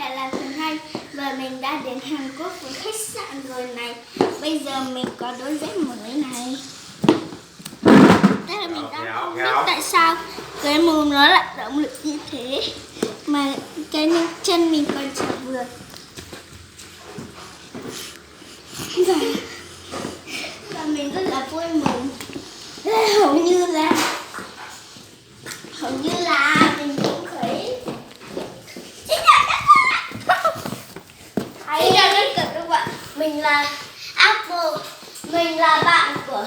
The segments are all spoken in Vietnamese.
lại là Thuần Anh và mình đã đến Hàn Quốc với khách sạn rồi này. Bây giờ mình có đôi dép mới này. Tức là mình đang không biết tại sao cái mồm nó lại động lực như thế mà cái chân mình còn chả vừa. Và mình rất là vui mừng. Hầu như là mình cũng thấy Xin chào tất cả các bạn, mình là Apple, mình là bạn của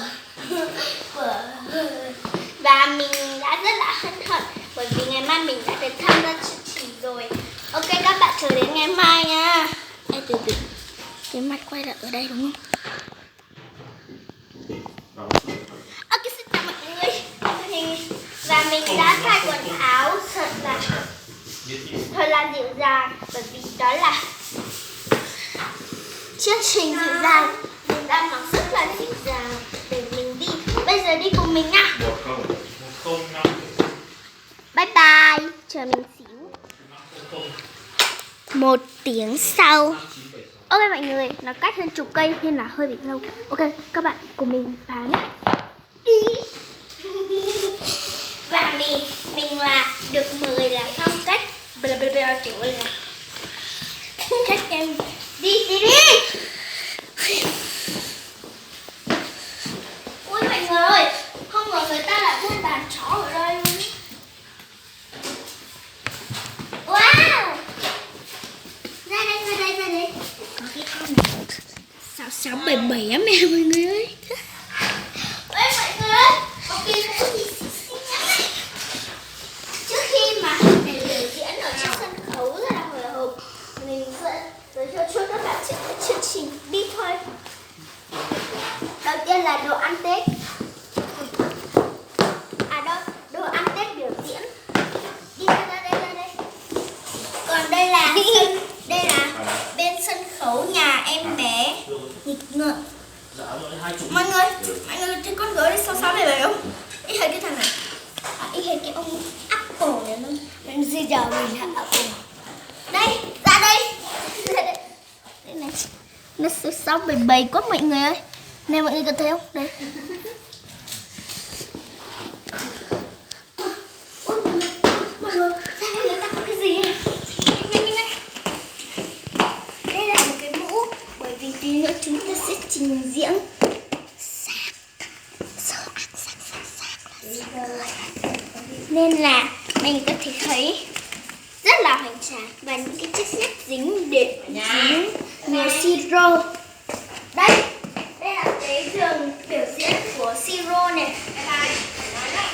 và mình đã rất là hân hạnh bởi vì ngày mai mình đã được tham gia chương trình rồi. Ok, các bạn chờ đến ngày mai nha. Ê, từ từ, cái mặt quay lại ở đây đúng không? Ok, xin chào mọi người. Và mình đã thay quần áo thật là dịu dàng bởi vì đó là chương trình dịu dàng. Mình đang mặc rất là dịu dàng để mình đi. Bây giờ đi cùng mình nha. Bye bye. Chờ mình xíu. 1 tiếng sau. Ok mọi người, nó cách hơn chục cây nên là hơi bị lâu. Ok, các bạn cùng mình vào nhé. Đi. Và mình là được mời là phong cách kiểu là cách em đi. Ui mọi người ơi, không ngờ người ta lại buôn bán chó ở đây luôn. Wow, ra đây. Có cái con này 6677 á mẹ mọi người ơi. Ê mọi người ơi, có cái mũ gì xinh lắm này. Trước khi mà để biểu diễn ở trên sân khấu rất là hồi hộp, mình sẽ giới thiệu cho các bạn chương trình đi thôi. Đầu tiên là đồ ăn Tết. Đồ ăn Tết biểu diễn. Đi ra đây. Còn đây là bên sân khấu nhà em bé nghịch ngợm. Mọi người thấy con gấu đi sao này không? Ý thấy cái thằng này. Ý thấy cái ông Apple này luôn. Mình giờ mình là Apple. Đây, ra đây. Đây này. Nó 6677 quá mọi người ơi. Này mọi người có thấy không? Đây. Mọi người, ra đây người ta có cái gì này? Nhanh. Đây là một cái mũ. Bởi vì tí nữa chúng ta sẽ trình diễn sạc nên là mình có thể thấy rất là hoành tráng và những cái chiếc nét dính nhiều siro. Đây là cái giường biểu diễn của siro này.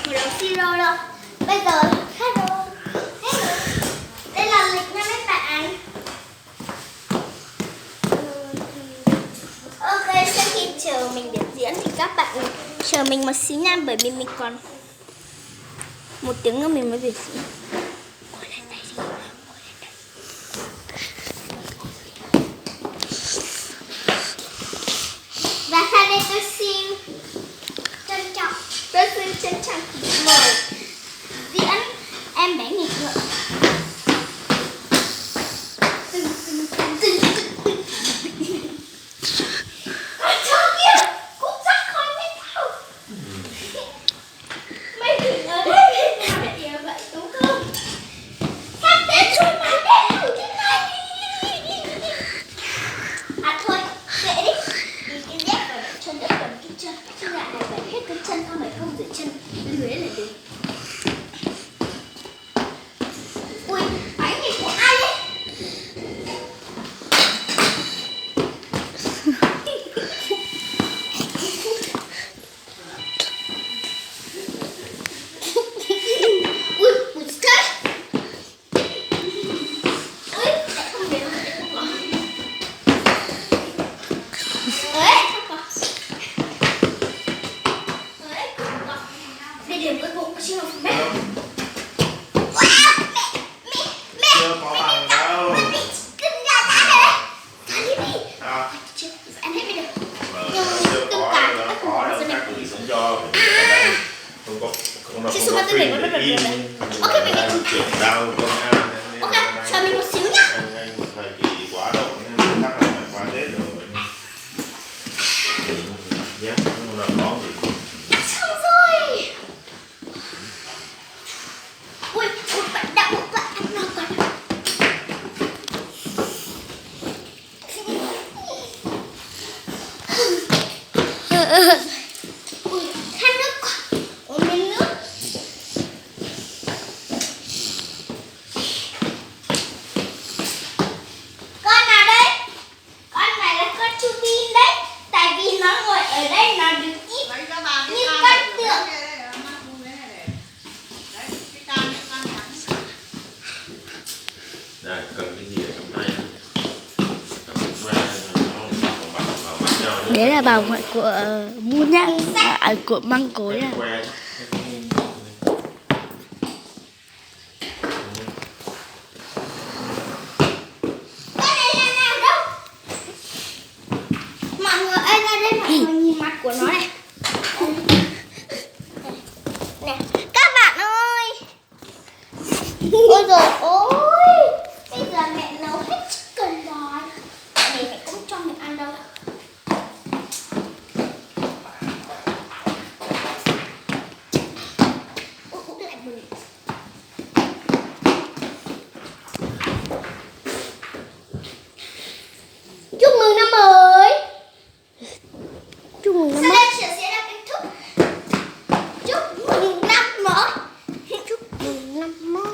Một đống siro đâu. Bây giờ hello. Đây là lịch nha mấy bạn. Ok, sau khi chờ mình biểu diễn thì các bạn chờ mình một xíu nha, bởi vì mình còn 1 tiếng nữa mình mới biểu diễn. Ngồi lên đây đi. Và sau đây tôi xin trân trọng mời diễn em bé nghịch ngợm. Con chó kia, cút ra khỏi bên tao. Mày đừng ở đây bên nào vậy đúng không? Đây, cần cái gì ở trong tay? Cầm que nó vào mắt nhau nhé. Đấy là bảo ngoại của Moon nhá, của Măng Cối à. Que. Cái này là nào đâu? Mọi người ơi, ra đây mọi người nhìn mặt của nó này. Nè, các bạn ơi. Ôi dồi